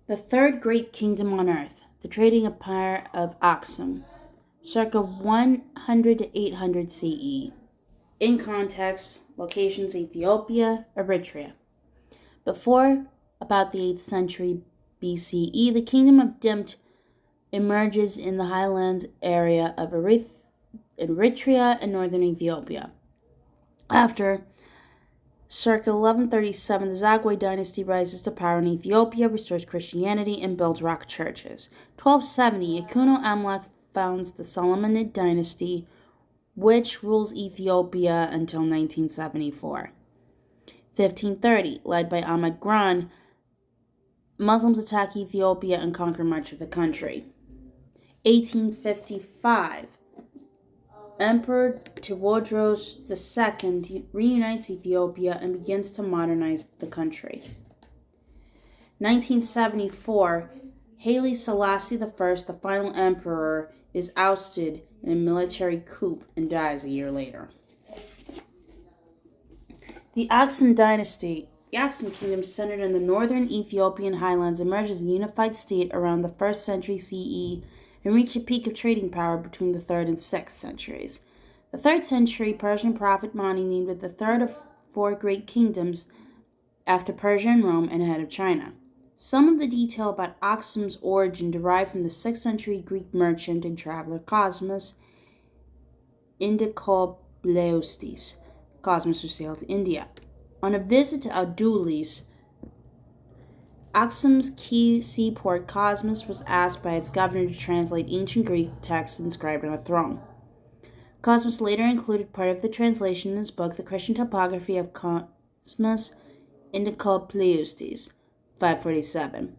The third great kingdom on earth, the trading empire of Aksum, circa 100 to 800 CE. In context, locations Ethiopia, Eritrea. Before about the 8th century BCE, the kingdom of Dimt emerges in the highlands area of Eritrea and northern Ethiopia. After circa 1137, the Zagwe dynasty rises to power in Ethiopia, restores Christianity, and builds rock churches. 1270, Ikuno Amlak founds the Solomonid dynasty, which rules Ethiopia until 1974. 1530, led by Ahmed Gran, Muslims attack Ethiopia and conquer much of the country. 1855, Emperor Tewodros II reunites Ethiopia and begins to modernize the country. 1974, Haile Selassie I, the final emperor, is ousted in a military coup and dies a year later. The Aksum dynasty, the Aksum kingdom centered in the northern Ethiopian highlands, emerged as a unified state around the 1st century CE and reached a peak of trading power between the 3rd and 6th centuries. The 3rd century Persian prophet Mani named it the third of 4 great kingdoms after Persia and Rome and ahead of China. Some of the detail about Aksum's origin derived from the 6th century Greek merchant and traveler Cosmas Indicobleustes, Cosmas who sailed to India. On a visit to Adulis, Aksum's key seaport, Cosmas was asked by its governor to translate ancient Greek texts inscribed on a throne. Cosmas later included part of the translation in his book, The Christian Topography of Cosmas Indicobleustes, 547.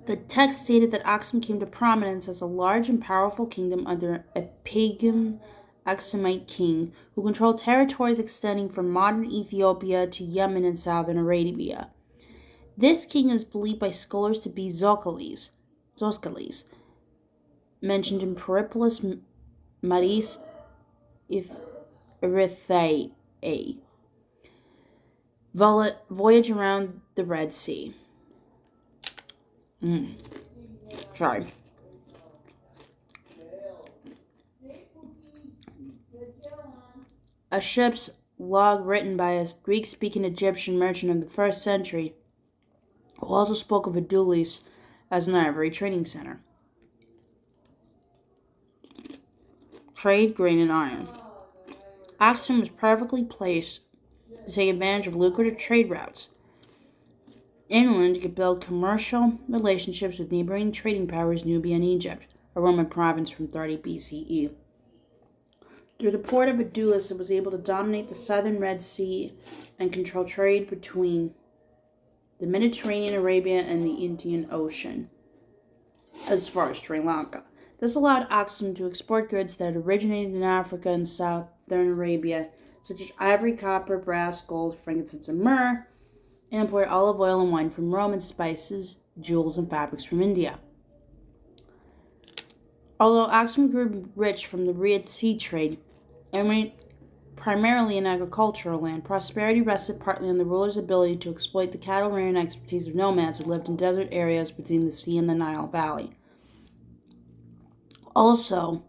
The text stated that Aksum came to prominence as a large and powerful kingdom under a pagan Aksumite king who controlled territories extending from modern Ethiopia to Yemen and southern Arabia. This king is believed by scholars to be Zoschales, mentioned in Periplus Maris Erythrae, Voyage Around the Red Sea. Sorry. A ship's log written by a Greek-speaking Egyptian merchant of the 1st century who also spoke of Adulis as an ivory trading center. Trade, grain, and iron. Aksum was perfectly placed to take advantage of lucrative trade routes. Inland, it could build commercial relationships with neighboring trading powers Nubia and Egypt, a Roman province from 30 BCE. Through the port of Adulis, it was able to dominate the southern Red Sea and control trade between the Mediterranean, Arabia, and the Indian Ocean, as far as Sri Lanka. This allowed Aksum to export goods that originated in Africa and southern Arabia, such as ivory, copper, brass, gold, frankincense, and myrrh, and import olive oil and wine from Rome, and spices, jewels, and fabrics from India. Although Aksum grew rich from the Red Sea trade and primarily in agricultural land, prosperity rested partly on the ruler's ability to exploit the cattle-rearing expertise of nomads who lived in desert areas between the sea and the Nile Valley. Also,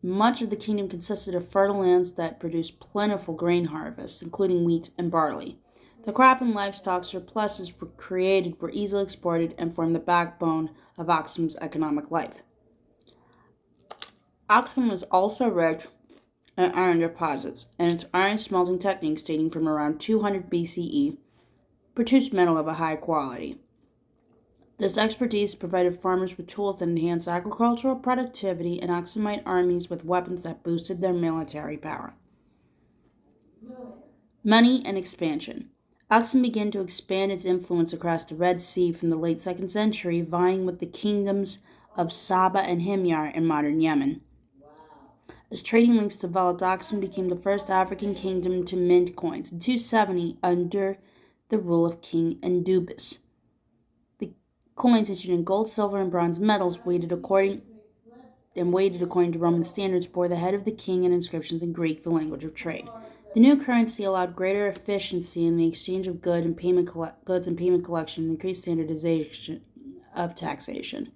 much of the kingdom consisted of fertile lands that produced plentiful grain harvests, including wheat and barley. The crop and livestock surpluses were easily exported and formed the backbone of Aksum's economic life. Aksum was also rich in iron deposits, and its iron smelting techniques dating from around 200 BCE produced metal of a high quality. This expertise provided farmers with tools that enhanced agricultural productivity and Aksumite armies with weapons that boosted their military power. Money and expansion. Aksum began to expand its influence across the Red Sea from the late 2nd century, vying with the kingdoms of Saba and Himyar in modern Yemen. As trading links developed, Aksum became the first African kingdom to mint coins in 270 under the rule of King Endubis. The coins issued in gold, silver, and bronze metals weighted according to Roman standards bore the head of the king and inscriptions in Greek, the language of trade. The new currency allowed greater efficiency in the exchange of goods and payment collection, and increased standardization of taxation.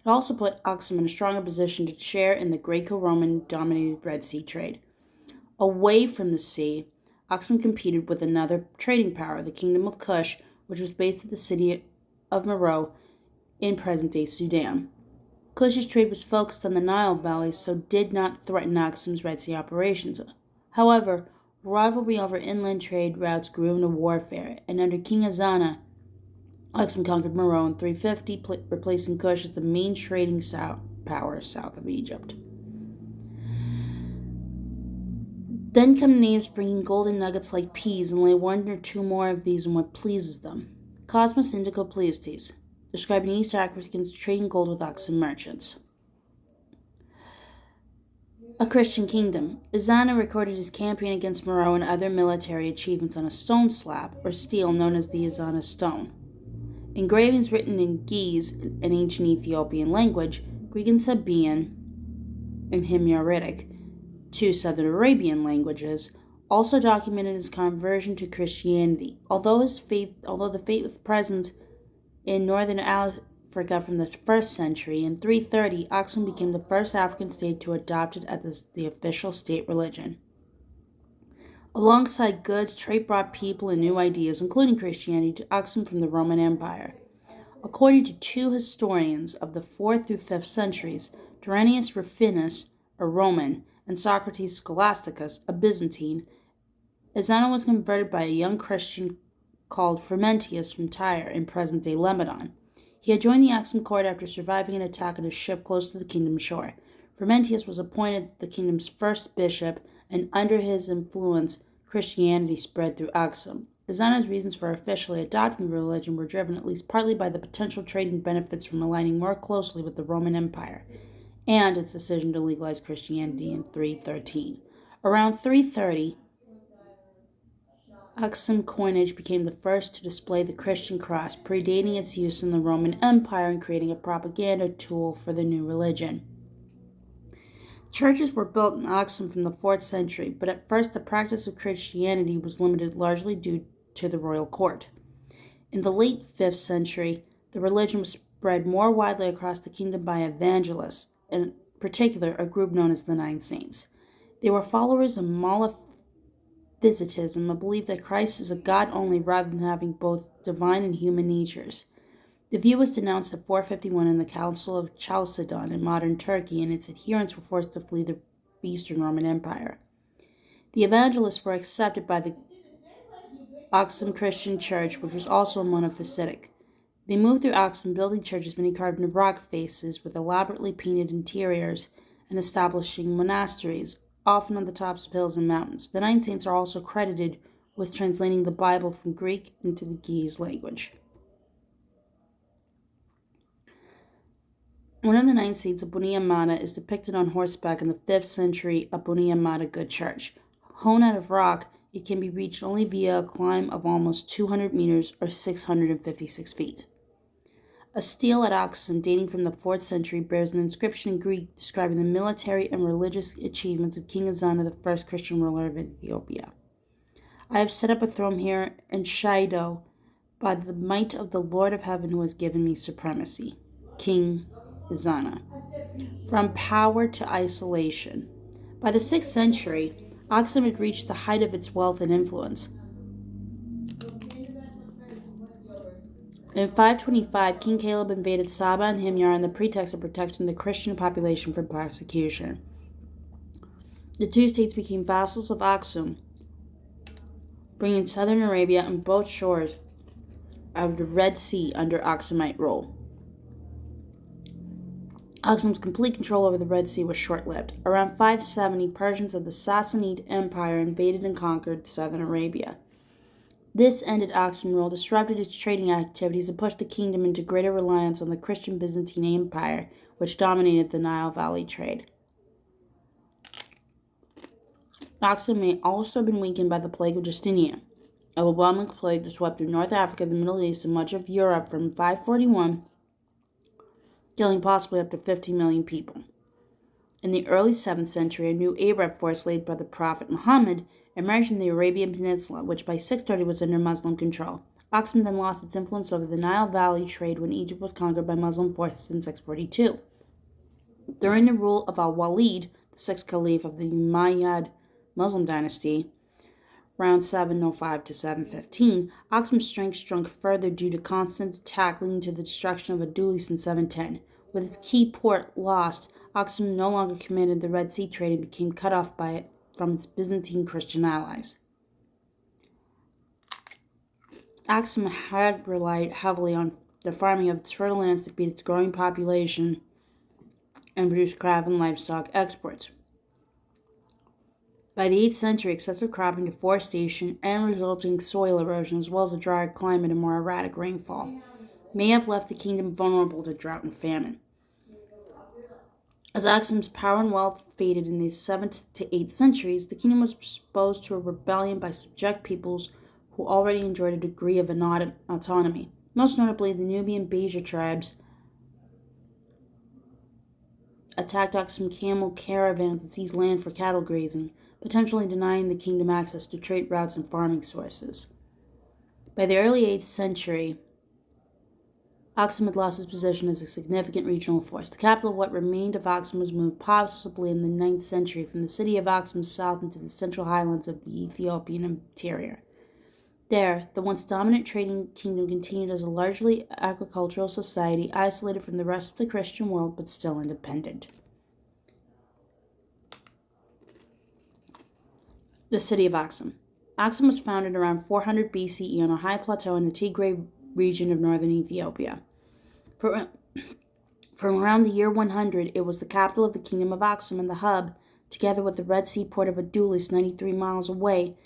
It also put Aksum in a stronger position to share in the Greco-Roman dominated Red Sea trade. Away from the sea, Aksum competed with another trading power, the Kingdom of Kush, which was based at the city of Meroe in present-day Sudan. Kush's trade was focused on the Nile Valley, so did not threaten Aksum's Red Sea operations. However, rivalry over inland trade routes grew into warfare, and under King Ezana, Aksum conquered Meroe in 350, replacing Kush as the main trading power south of Egypt. Then come names bringing golden nuggets like peas, and lay one or two more of these in what pleases them. Cosmas Indico Pleiustes, describing East Africans trading gold with Aksum merchants. A Christian kingdom. Ezana recorded his campaign against Meroe and other military achievements on a stone slab, or stele, known as the Ezana stone. Engravings written in Ge'ez, an ancient Ethiopian language, Greek and Sabaean, and Himyaritic, two Southern Arabian languages, also documented his conversion to Christianity. Although the faith was present in northern Africa from the 1st century, in 330, Aksum became the first African state to adopt it as the official state religion. Alongside goods, trade brought people and new ideas, including Christianity, to Aksum from the Roman Empire. According to two historians of the 4th through 5th centuries, Duranius Rufinus, a Roman, and Socrates Scholasticus, a Byzantine, Ezana was converted by a young Christian called Frumentius from Tyre in present-day Lebanon. He had joined the Aksum court after surviving an attack on a ship close to the kingdom's shore. Frumentius was appointed the kingdom's first bishop, and under his influence, Christianity spread through Aksum. Ezana's reasons for officially adopting the religion were driven at least partly by the potential trading benefits from aligning more closely with the Roman Empire, and its decision to legalize Christianity in 313. Around 330, Aksum coinage became the first to display the Christian cross, predating its use in the Roman Empire and creating a propaganda tool for the new religion. Churches were built in Aksum from the 4th century, but at first the practice of Christianity was limited largely due to the royal court. In the late 5th century, the religion was spread more widely across the kingdom by evangelists, in particular a group known as the Nine Saints. They were followers of Monophysitism and believed that Christ is a God only rather than having both divine and human natures. The view was denounced at 451 in the Council of Chalcedon in modern Turkey, and its adherents were forced to flee the Eastern Roman Empire. The evangelists were accepted by the Aksum Christian Church, which was also monophysitic. They moved through Aksum, building churches many carved into rock faces with elaborately painted interiors, and establishing monasteries, often on the tops of hills and mountains. The Nine Saints are also credited with translating the Bible from Greek into the Ge'ez language. One of the Nine Saints, Abuni Amata, is depicted on horseback in the 5th century Abuni Amata Good Church. Hewn out of rock, it can be reached only via a climb of almost 200 meters or 656 feet. A stele at Aksum dating from the 4th century bears an inscription in Greek describing the military and religious achievements of King Ezana, the first Christian ruler of Ethiopia. I have set up a throne here in Shido by the might of the Lord of Heaven who has given me supremacy. King Ezana. From power to isolation. By the 6th century, Aksum had reached the height of its wealth and influence. In 525, King Caleb invaded Saba and Himyar on the pretext of protecting the Christian population from persecution. The two states became vassals of Aksum, bringing southern Arabia and both shores of the Red Sea under Aksumite rule. Aksum's complete control over the Red Sea was short-lived. Around 570, Persians of the Sassanid Empire invaded and conquered southern Arabia. This ended Aksum rule, disrupted its trading activities, and pushed the kingdom into greater reliance on the Christian Byzantine Empire, which dominated the Nile Valley trade. Aksum may also have been weakened by the plague of Justinian, a bubonic plague that swept through North Africa, the Middle East, and much of Europe from 541, killing possibly up to 50 million people. In the early 7th century, a new Arab force led by the Prophet Muhammad emerged in the Arabian Peninsula, which by 630 was under Muslim control. Aksum then lost its influence over the Nile Valley trade when Egypt was conquered by Muslim forces in 642. During the rule of al-Walid, the sixth caliph of the Umayyad Muslim dynasty, around 705 to 715, Aksum's strength shrunk further due to constant attack leading to the destruction of Adulis in 710. With its key port lost, Aksum no longer commanded the Red Sea trade and became cut off by it from its Byzantine Christian allies. Aksum had relied heavily on the farming of its fertile lands to feed its growing population and produce craft and livestock exports. By the 8th century, excessive cropping, deforestation, and resulting soil erosion, as well as a drier climate and more erratic rainfall, may have left the kingdom vulnerable to drought and famine. As Aksum's power and wealth faded in the 7th to 8th centuries, the kingdom was exposed to a rebellion by subject peoples who already enjoyed a degree of autonomy. Most notably, the Nubian Beja tribes attacked Aksum camel caravans and seized land for cattle grazing, potentially denying the kingdom access to trade routes and farming sources. By the early 8th century, Aksum had lost its position as a significant regional force. The capital of what remained of Aksum was moved possibly in the 9th century from the city of Aksum south into the central highlands of the Ethiopian interior. There, the once dominant trading kingdom continued as a largely agricultural society, isolated from the rest of the Christian world but still independent. The city of Aksum. Aksum was founded around 400 BCE on a high plateau in the Tigray region of northern Ethiopia. From around the year 100, it was the capital of the kingdom of Aksum and the hub, together with the Red Sea port of Adulis, 93 miles away,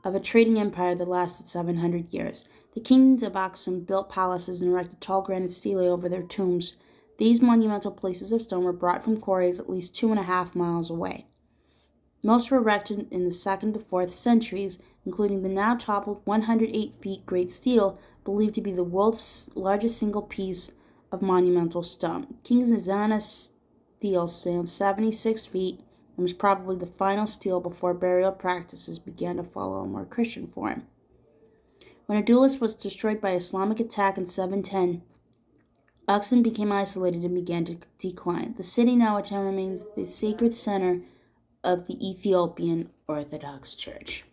of a trading empire that lasted 700 years. The kings of Aksum built palaces and erected tall granite stelae over their tombs. These monumental places of stone were brought from quarries at least 2.5 miles away. Most were erected in the 2nd to 4th centuries, including the now toppled 108 feet great stele, believed to be the world's largest single piece of monumental stone. King Zana's stele stands 76 feet and was probably the final stele before burial practices began to follow a more Christian form. When Adulis was destroyed by Islamic attack in 710, Aksum became isolated and began to decline. The city now remains the sacred center of the Ethiopian Orthodox Church.